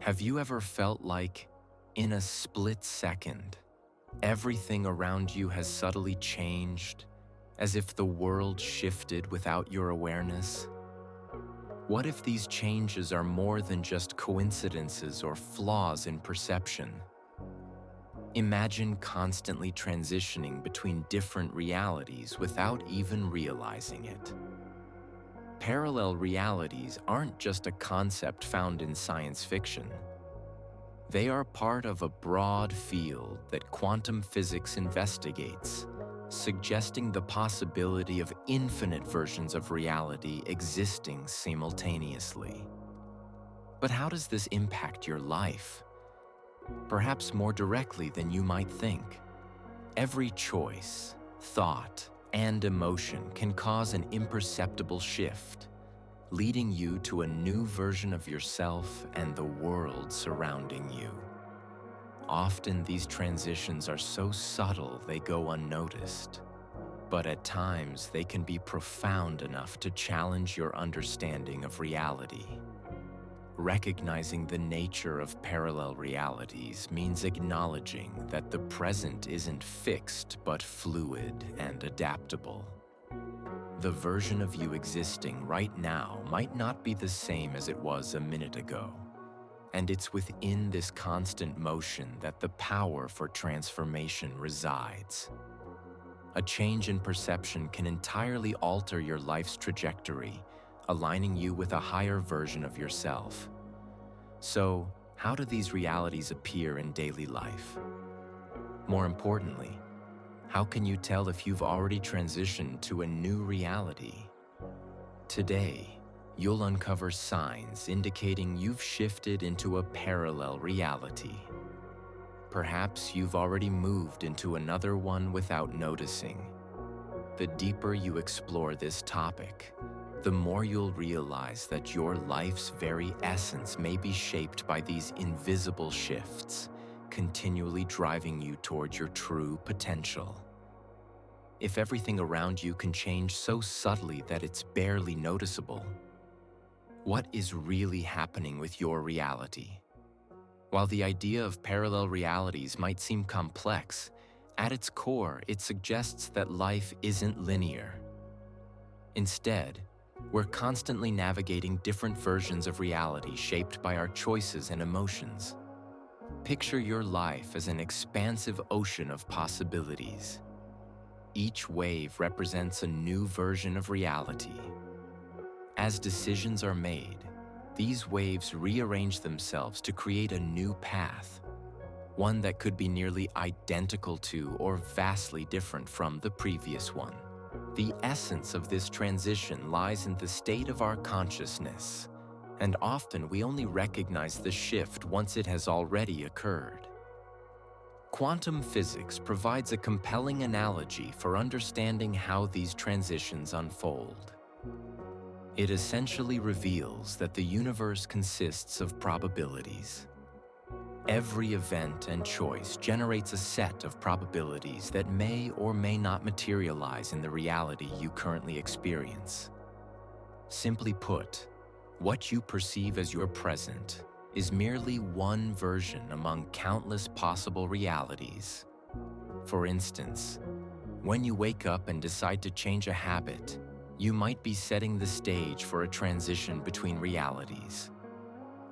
Have you ever felt like, in a split second, everything around you has subtly changed, as if the world shifted without your awareness? What if these changes are more than just coincidences or flaws in perception? Imagine constantly transitioning between different realities without even realizing it. Parallel realities aren't just a concept found in science fiction. They are part of a broad field that quantum physics investigates, suggesting the possibility of infinite versions of reality existing simultaneously. But how does this impact your life? Perhaps more directly than you might think. Every choice, thought, and emotion can cause an imperceptible shift, leading you to a new version of yourself and the world surrounding you. Often these transitions are so subtle they go unnoticed, but at times they can be profound enough to challenge your understanding of reality. Recognizing the nature of parallel realities means acknowledging that the present isn't fixed but fluid and adaptable. The version of you existing right now might not be the same as it was a minute ago, and it's within this constant motion that the power for transformation resides. A change in perception can entirely alter your life's trajectory, aligning you with a higher version of yourself. So, how do these realities appear in daily life? More importantly, how can you tell if you've already transitioned to a new reality? Today, you'll uncover signs indicating you've shifted into a parallel reality. Perhaps you've already moved into another one without noticing. The deeper you explore this topic, the more you'll realize that your life's very essence may be shaped by these invisible shifts, continually driving you towards your true potential. If everything around you can change so subtly that it's barely noticeable, what is really happening with your reality? While the idea of parallel realities might seem complex, at its core, it suggests that life isn't linear. Instead, we're constantly navigating different versions of reality shaped by our choices and emotions. Picture your life as an expansive ocean of possibilities. Each wave represents a new version of reality. As decisions are made, these waves rearrange themselves to create a new path, one that could be nearly identical to or vastly different from the previous one. The essence of this transition lies in the state of our consciousness, and often we only recognize the shift once it has already occurred. Quantum physics provides a compelling analogy for understanding how these transitions unfold. It essentially reveals that the universe consists of probabilities. Every event and choice generates a set of probabilities that may or may not materialize in the reality you currently experience. Simply put, what you perceive as your present is merely one version among countless possible realities. For instance, when you wake up and decide to change a habit, you might be setting the stage for a transition between realities.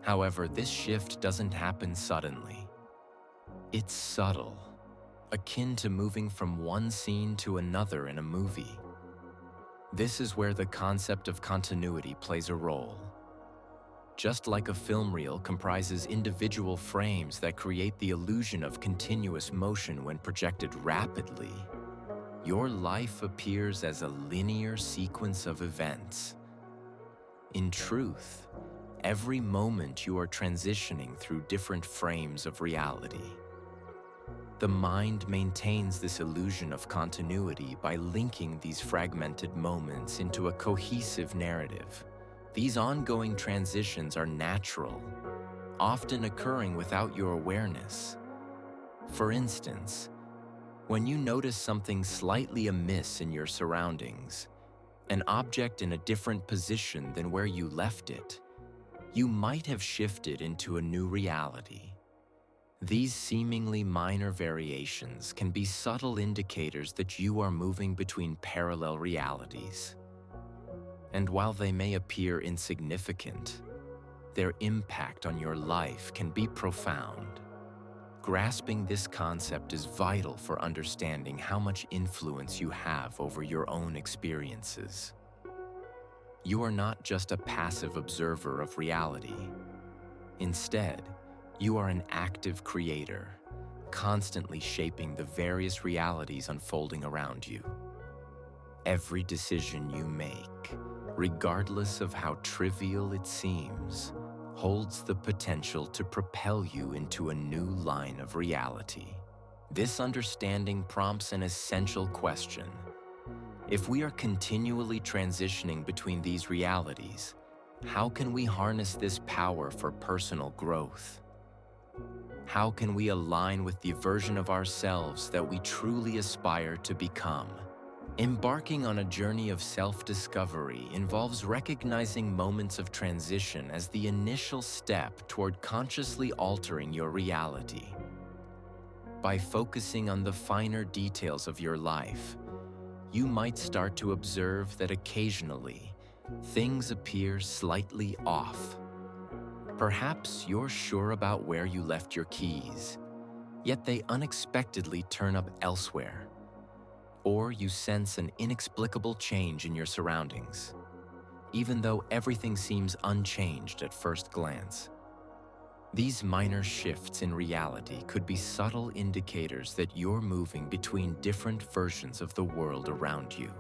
However, this shift doesn't happen suddenly. It's subtle, akin to moving from one scene to another in a movie. This is where the concept of continuity plays a role. Just like a film reel comprises individual frames that create the illusion of continuous motion when projected rapidly, your life appears as a linear sequence of events. In truth, every moment you are transitioning through different frames of reality. The mind maintains this illusion of continuity by linking these fragmented moments into a cohesive narrative. These ongoing transitions are natural, often occurring without your awareness. For instance, when you notice something slightly amiss in your surroundings, an object in a different position than where you left it, You might have shifted into a new reality. These seemingly minor variations can be subtle indicators that you are moving between parallel realities. And while they may appear insignificant, their impact on your life can be profound. Grasping this concept is vital for understanding how much influence you have over your own experiences. You are not just a passive observer of reality. Instead, you are an active creator, constantly shaping the various realities unfolding around you. Every decision you make, regardless of how trivial it seems, holds the potential to propel you into a new line of reality. This understanding prompts an essential question. If we are continually transitioning between these realities, how can we harness this power for personal growth? How can we align with the version of ourselves that we truly aspire to become? Embarking on a journey of self-discovery involves recognizing moments of transition as the initial step toward consciously altering your reality. By focusing on the finer details of your life, you might start to observe that occasionally, things appear slightly off. Perhaps you're sure about where you left your keys, yet they unexpectedly turn up elsewhere. Or you sense an inexplicable change in your surroundings, even though everything seems unchanged at first glance. These minor shifts in reality could be subtle indicators that you're moving between different versions of the world around you.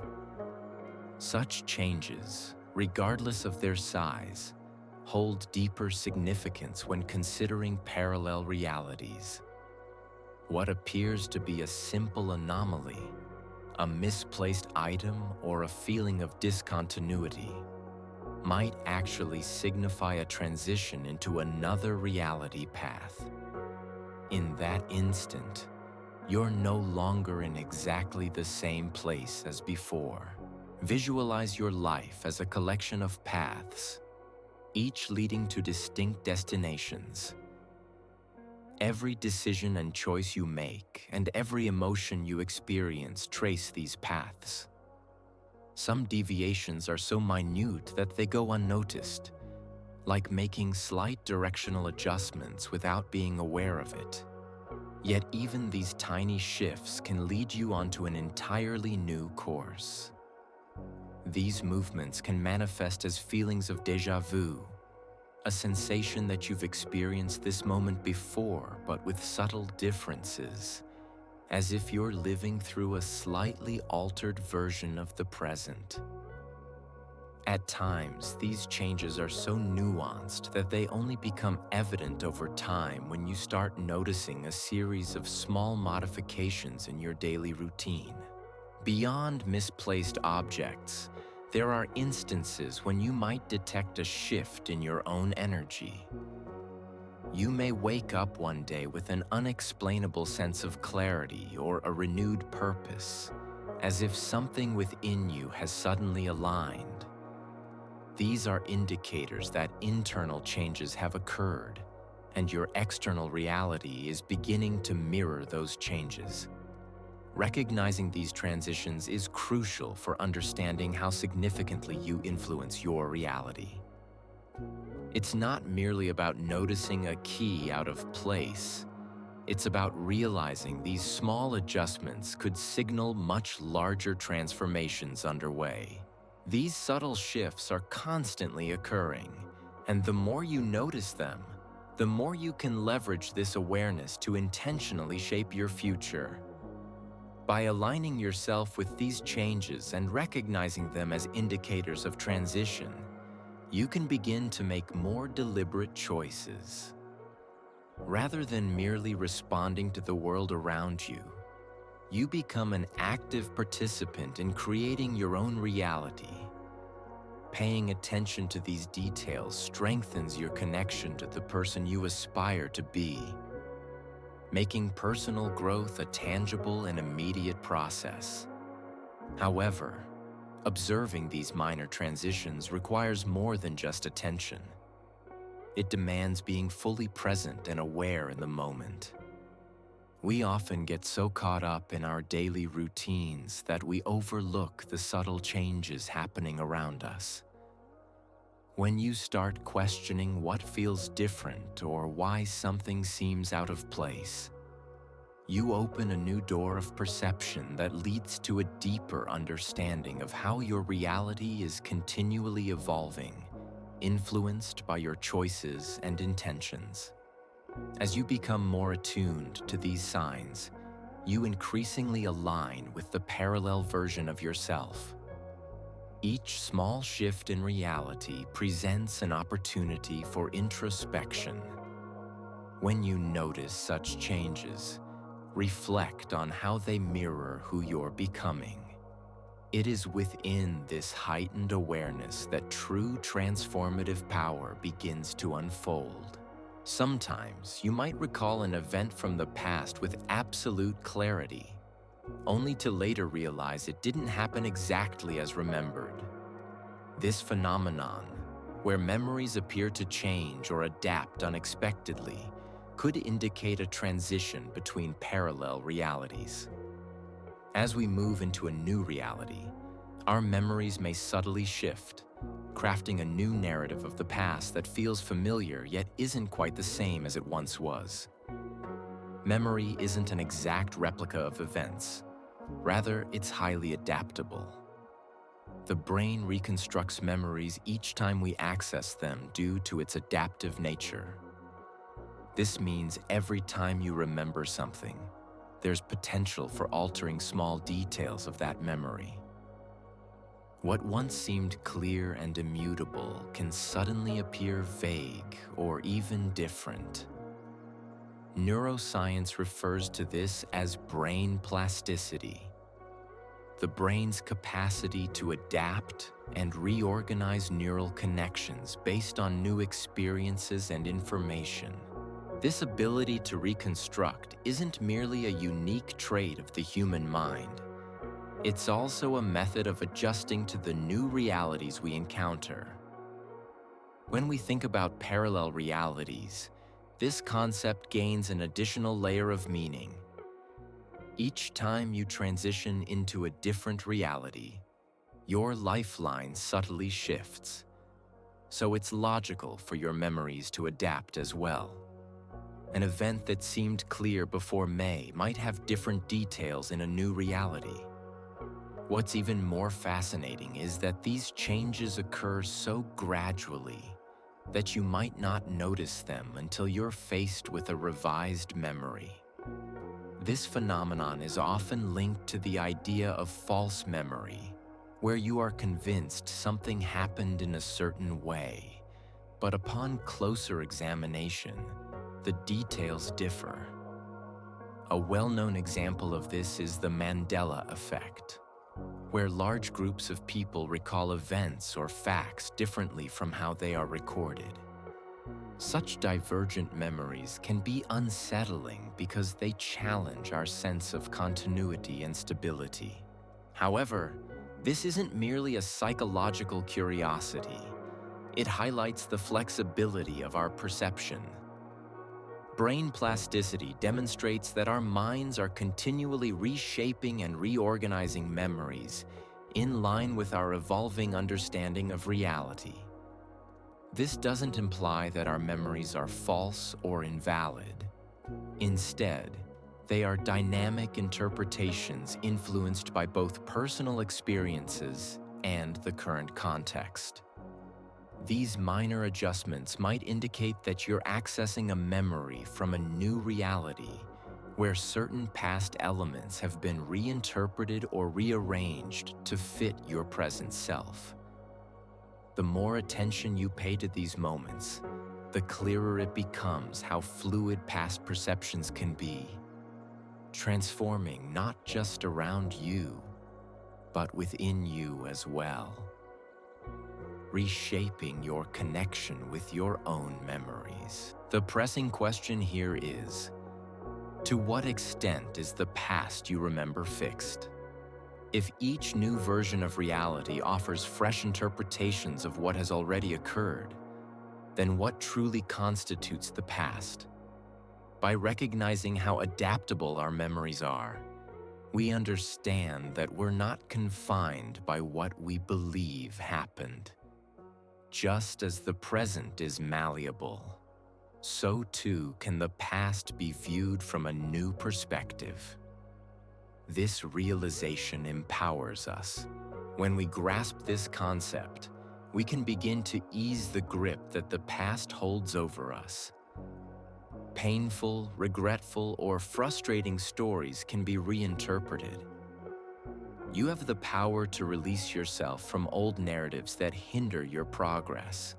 Such changes, regardless of their size, hold deeper significance when considering parallel realities. What appears to be a simple anomaly, a misplaced item, or a feeling of discontinuity, might actually signify a transition into another reality path. In that instant, you're no longer in exactly the same place as before. Visualize your life as a collection of paths, each leading to distinct destinations. Every decision and choice you make, and every emotion you experience trace these paths. Some deviations are so minute that they go unnoticed, like making slight directional adjustments without being aware of it. Yet even these tiny shifts can lead you onto an entirely new course. These movements can manifest as feelings of déjà vu, a sensation that you've experienced this moment before, but with subtle differences, as if you're living through a slightly altered version of the present. At times, these changes are so nuanced that they only become evident over time when you start noticing a series of small modifications in your daily routine. Beyond misplaced objects, there are instances when you might detect a shift in your own energy. You may wake up one day with an unexplainable sense of clarity or a renewed purpose, as if something within you has suddenly aligned. These are indicators that internal changes have occurred, and your external reality is beginning to mirror those changes. Recognizing these transitions is crucial for understanding how significantly you influence your reality. It's not merely about noticing a key out of place. It's about realizing these small adjustments could signal much larger transformations underway. These subtle shifts are constantly occurring, and the more you notice them, the more you can leverage this awareness to intentionally shape your future. By aligning yourself with these changes and recognizing them as indicators of transition, you can begin to make more deliberate choices. Rather than merely responding to the world around you, you become an active participant in creating your own reality. Paying attention to these details strengthens your connection to the person you aspire to be, making personal growth a tangible and immediate process. However, observing these minor transitions requires more than just attention. It demands being fully present and aware in the moment. We often get so caught up in our daily routines that we overlook the subtle changes happening around us. When you start questioning what feels different or why something seems out of place, you open a new door of perception that leads to a deeper understanding of how your reality is continually evolving, influenced by your choices and intentions. As you become more attuned to these signs, you increasingly align with the parallel version of yourself. Each small shift in reality presents an opportunity for introspection. When you notice such changes, reflect on how they mirror who you're becoming. It is within this heightened awareness that true transformative power begins to unfold. Sometimes you might recall an event from the past with absolute clarity, only to later realize it didn't happen exactly as remembered. This phenomenon, where memories appear to change or adapt unexpectedly, could indicate a transition between parallel realities. As we move into a new reality, our memories may subtly shift, crafting a new narrative of the past that feels familiar yet isn't quite the same as it once was. Memory isn't an exact replica of events. Rather, it's highly adaptable. The brain reconstructs memories each time we access them due to its adaptive nature. This means every time you remember something, there's potential for altering small details of that memory. What once seemed clear and immutable can suddenly appear vague or even different. Neuroscience refers to this as brain plasticity, the brain's capacity to adapt and reorganize neural connections based on new experiences and information. This ability to reconstruct isn't merely a unique trait of the human mind. It's also a method of adjusting to the new realities we encounter. When we think about parallel realities, this concept gains an additional layer of meaning. Each time you transition into a different reality, your lifeline subtly shifts, so it's logical for your memories to adapt as well. An event that seemed clear before May might have different details in a new reality. What's even more fascinating is that these changes occur so gradually that you might not notice them until you're faced with a revised memory. This phenomenon is often linked to the idea of false memory, where you are convinced something happened in a certain way, but upon closer examination, the details differ. A well-known example of this is the Mandela effect, where large groups of people recall events or facts differently from how they are recorded. Such divergent memories can be unsettling because they challenge our sense of continuity and stability. However, this isn't merely a psychological curiosity. It highlights the flexibility of our perception. Brain plasticity demonstrates that our minds are continually reshaping and reorganizing memories in line with our evolving understanding of reality. This doesn't imply that our memories are false or invalid. Instead, they are dynamic interpretations influenced by both personal experiences and the current context. These minor adjustments might indicate that you're accessing a memory from a new reality where certain past elements have been reinterpreted or rearranged to fit your present self. The more attention you pay to these moments, the clearer it becomes how fluid past perceptions can be, transforming not just around you, but within you as well. Reshaping your connection with your own memories. The pressing question here is, to what extent is the past you remember fixed? If each new version of reality offers fresh interpretations of what has already occurred, then what truly constitutes the past? By recognizing how adaptable our memories are, we understand that we're not confined by what we believe happened. Just as the present is malleable, so too can the past be viewed from a new perspective. This realization empowers us. When we grasp this concept, we can begin to ease the grip that the past holds over us. Painful, regretful, or frustrating stories can be reinterpreted. You have the power to release yourself from old narratives that hinder your progress.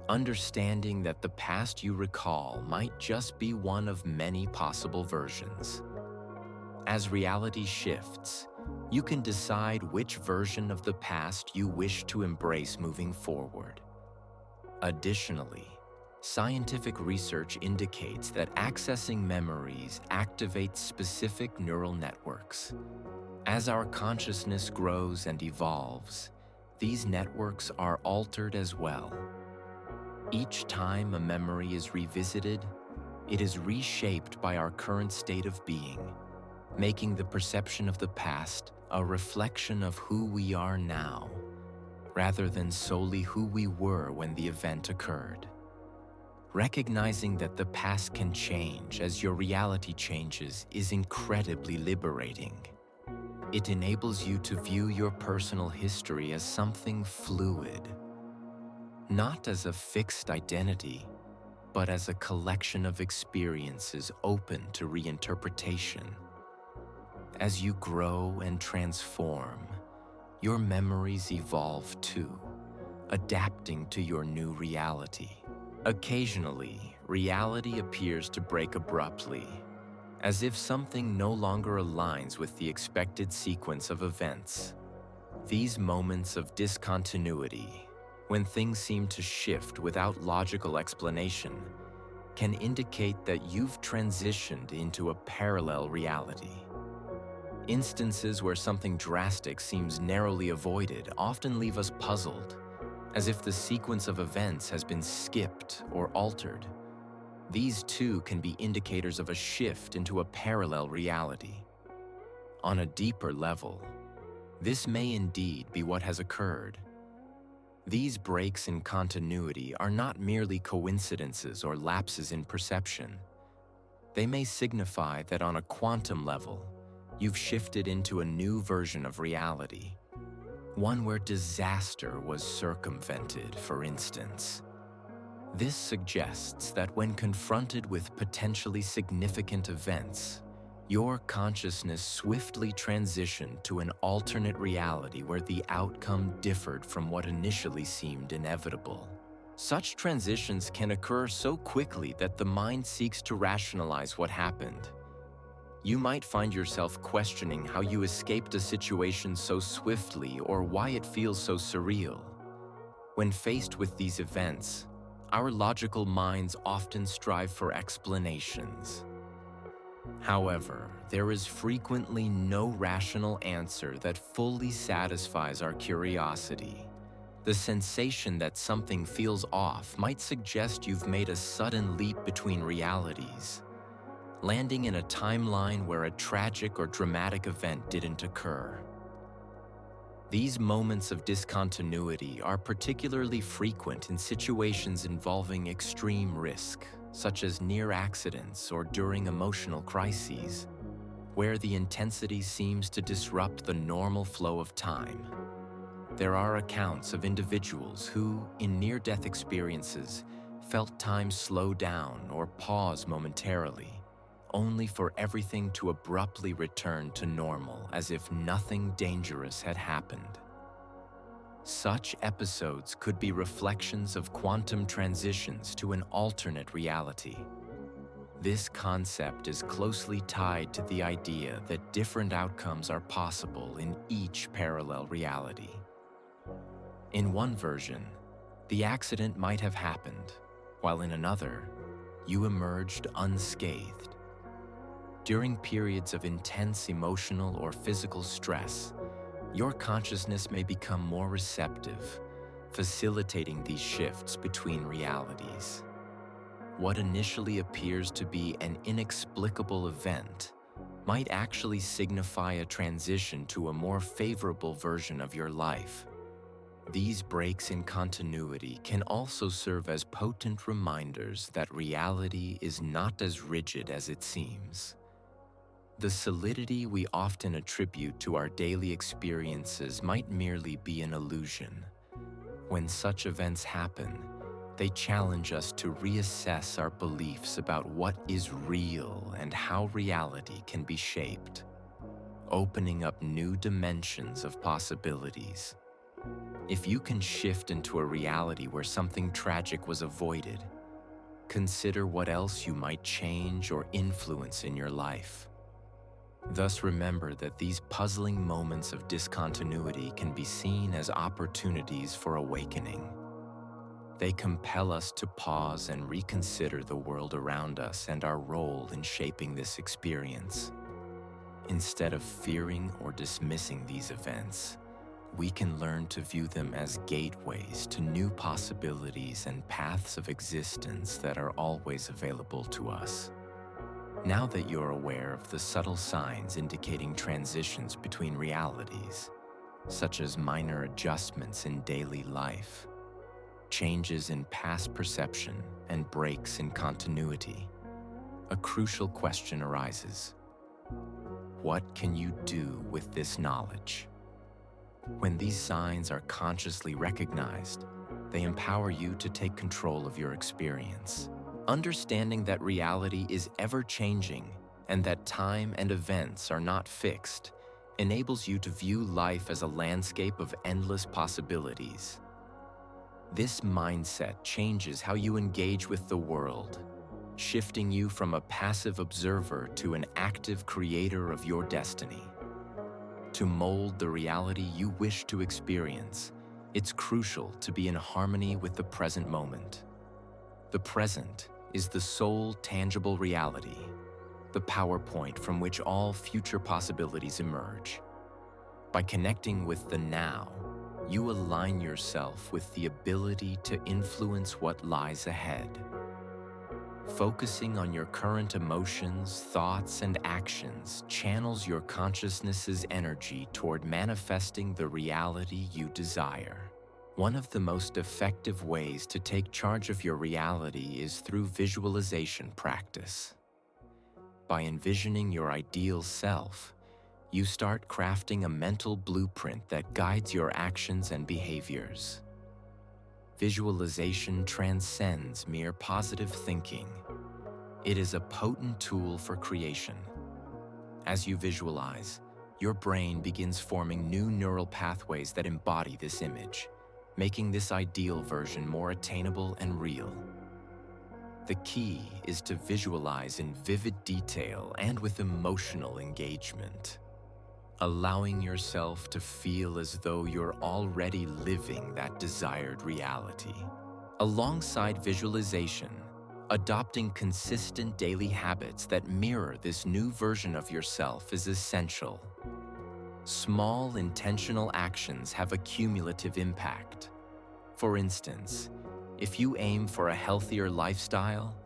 Understanding that the past you recall might just be one of many possible versions. As reality shifts, you can decide which version of the past you wish to embrace moving forward. Additionally, scientific research indicates that accessing memories activates specific neural networks. As our consciousness grows and evolves, these networks are altered as well. Each time a memory is revisited, it is reshaped by our current state of being, making the perception of the past a reflection of who we are now, rather than solely who we were when the event occurred. Recognizing that the past can change as your reality changes is incredibly liberating. It enables you to view your personal history as something fluid, not as a fixed identity, but as a collection of experiences open to reinterpretation. As you grow and transform, your memories evolve too, adapting to your new reality. Occasionally, reality appears to break abruptly, as if something no longer aligns with the expected sequence of events. These moments of discontinuity, when things seem to shift without logical explanation, can indicate that you've transitioned into a parallel reality. Instances where something drastic seems narrowly avoided often leave us puzzled, as if the sequence of events has been skipped or altered. These too can be indicators of a shift into a parallel reality. On a deeper level, this may indeed be what has occurred. These breaks in continuity are not merely coincidences or lapses in perception. They may signify that on a quantum level, you've shifted into a new version of reality, one where disaster was circumvented, for instance. This suggests that when confronted with potentially significant events, your consciousness swiftly transitioned to an alternate reality where the outcome differed from what initially seemed inevitable. Such transitions can occur so quickly that the mind seeks to rationalize what happened. You might find yourself questioning how you escaped a situation so swiftly or why it feels so surreal. When faced with these events, our logical minds often strive for explanations. However, there is frequently no rational answer that fully satisfies our curiosity. The sensation that something feels off might suggest you've made a sudden leap between realities, landing in a timeline where a tragic or dramatic event didn't occur. These moments of discontinuity are particularly frequent in situations involving extreme risk, such as near accidents or during emotional crises, where the intensity seems to disrupt the normal flow of time. There are accounts of individuals who, in near-death experiences, felt time slow down or pause momentarily, only for everything to abruptly return to normal as if nothing dangerous had happened. Such episodes could be reflections of quantum transitions to an alternate reality. This concept is closely tied to the idea that different outcomes are possible in each parallel reality. In one version, the accident might have happened, while in another, you emerged unscathed. During periods of intense emotional or physical stress, your consciousness may become more receptive, facilitating these shifts between realities. What initially appears to be an inexplicable event might actually signify a transition to a more favorable version of your life. These breaks in continuity can also serve as potent reminders that reality is not as rigid as it seems. The solidity we often attribute to our daily experiences might merely be an illusion. When such events happen, they challenge us to reassess our beliefs about what is real and how reality can be shaped, opening up new dimensions of possibilities. If you can shift into a reality where something tragic was avoided, consider what else you might change or influence in your life. Thus, remember that these puzzling moments of discontinuity can be seen as opportunities for awakening. They compel us to pause and reconsider the world around us and our role in shaping this experience. Instead of fearing or dismissing these events, we can learn to view them as gateways to new possibilities and paths of existence that are always available to us. Now that you're aware of the subtle signs indicating transitions between realities, such as minor adjustments in daily life, changes in past perception, and breaks in continuity, a crucial question arises. What can you do with this knowledge? When these signs are consciously recognized, they empower you to take control of your experience. Understanding that reality is ever-changing and that time and events are not fixed enables you to view life as a landscape of endless possibilities. This mindset changes how you engage with the world, shifting you from a passive observer to an active creator of your destiny. To mold the reality you wish to experience, it's crucial to be in harmony with the present moment. The present is the sole tangible reality, the power point from which all future possibilities emerge. By connecting with the now, you align yourself with the ability to influence what lies ahead. Focusing on your current emotions, thoughts, and actions channels your consciousness's energy toward manifesting the reality you desire. One of the most effective ways to take charge of your reality is through visualization practice. By envisioning your ideal self, you start crafting a mental blueprint that guides your actions and behaviors. Visualization transcends mere positive thinking. It is a potent tool for creation. As you visualize, your brain begins forming new neural pathways that embody this image, making this ideal version more attainable and real. The key is to visualize in vivid detail and with emotional engagement, allowing yourself to feel as though you're already living that desired reality. Alongside visualization, adopting consistent daily habits that mirror this new version of yourself is essential. Small, intentional actions have a cumulative impact. For instance, if you aim for a healthier lifestyle,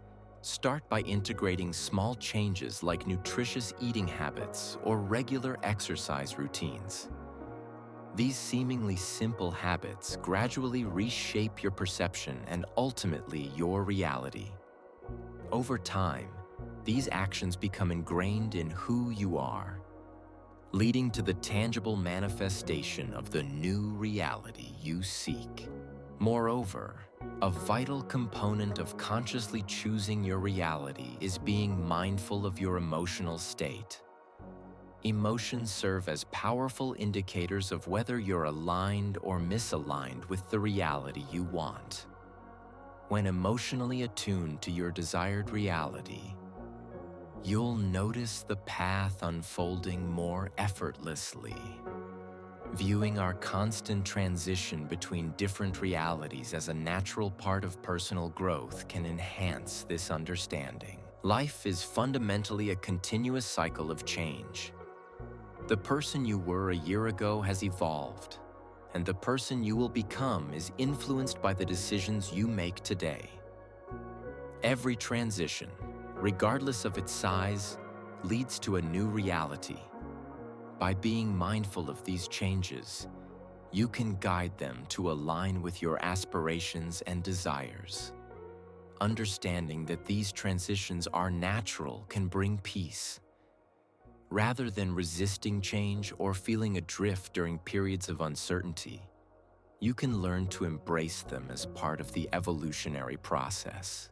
start by integrating small changes like nutritious eating habits or regular exercise routines. These seemingly simple habits gradually reshape your perception and ultimately your reality. Over time, these actions become ingrained in who you are, leading to the tangible manifestation of the new reality you seek. Moreover, a vital component of consciously choosing your reality is being mindful of your emotional state. Emotions serve as powerful indicators of whether you're aligned or misaligned with the reality you want. When emotionally attuned to your desired reality, you'll notice the path unfolding more effortlessly. Viewing our constant transition between different realities as a natural part of personal growth can enhance this understanding. Life is fundamentally a continuous cycle of change. The person you were a year ago has evolved, and the person you will become is influenced by the decisions you make today. Every transition, regardless of its size, leads to a new reality. By being mindful of these changes, you can guide them to align with your aspirations and desires. Understanding that these transitions are natural can bring peace. Rather than resisting change or feeling adrift during periods of uncertainty, you can learn to embrace them as part of the evolutionary process.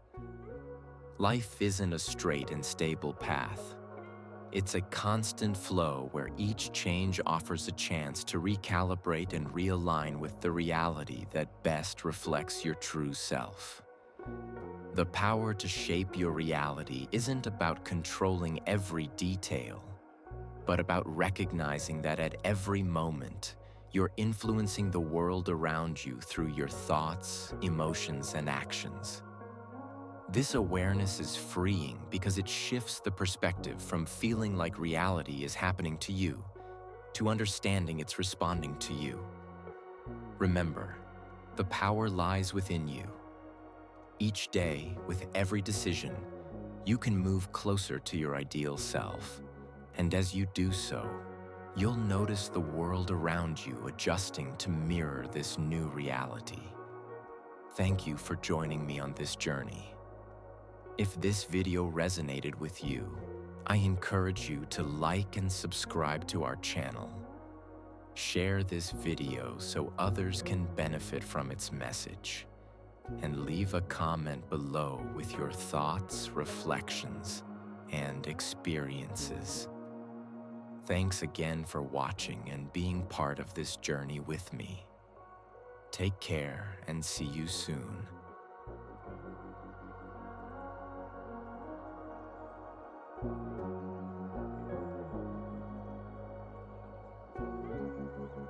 Life isn't a straight and stable path. It's a constant flow where each change offers a chance to recalibrate and realign with the reality that best reflects your true self. The power to shape your reality isn't about controlling every detail, but about recognizing that at every moment, you're influencing the world around you through your thoughts, emotions, and actions. This awareness is freeing because it shifts the perspective from feeling like reality is happening to you to understanding it's responding to you. Remember, the power lies within you. Each day, with every decision, you can move closer to your ideal self. And as you do so, you'll notice the world around you adjusting to mirror this new reality. Thank you for joining me on this journey. If this video resonated with you, I encourage you to like and subscribe to our channel. Share this video so others can benefit from its message. And leave a comment below with your thoughts, reflections, and experiences. Thanks again for watching and being part of this journey with me. Take care and see you soon.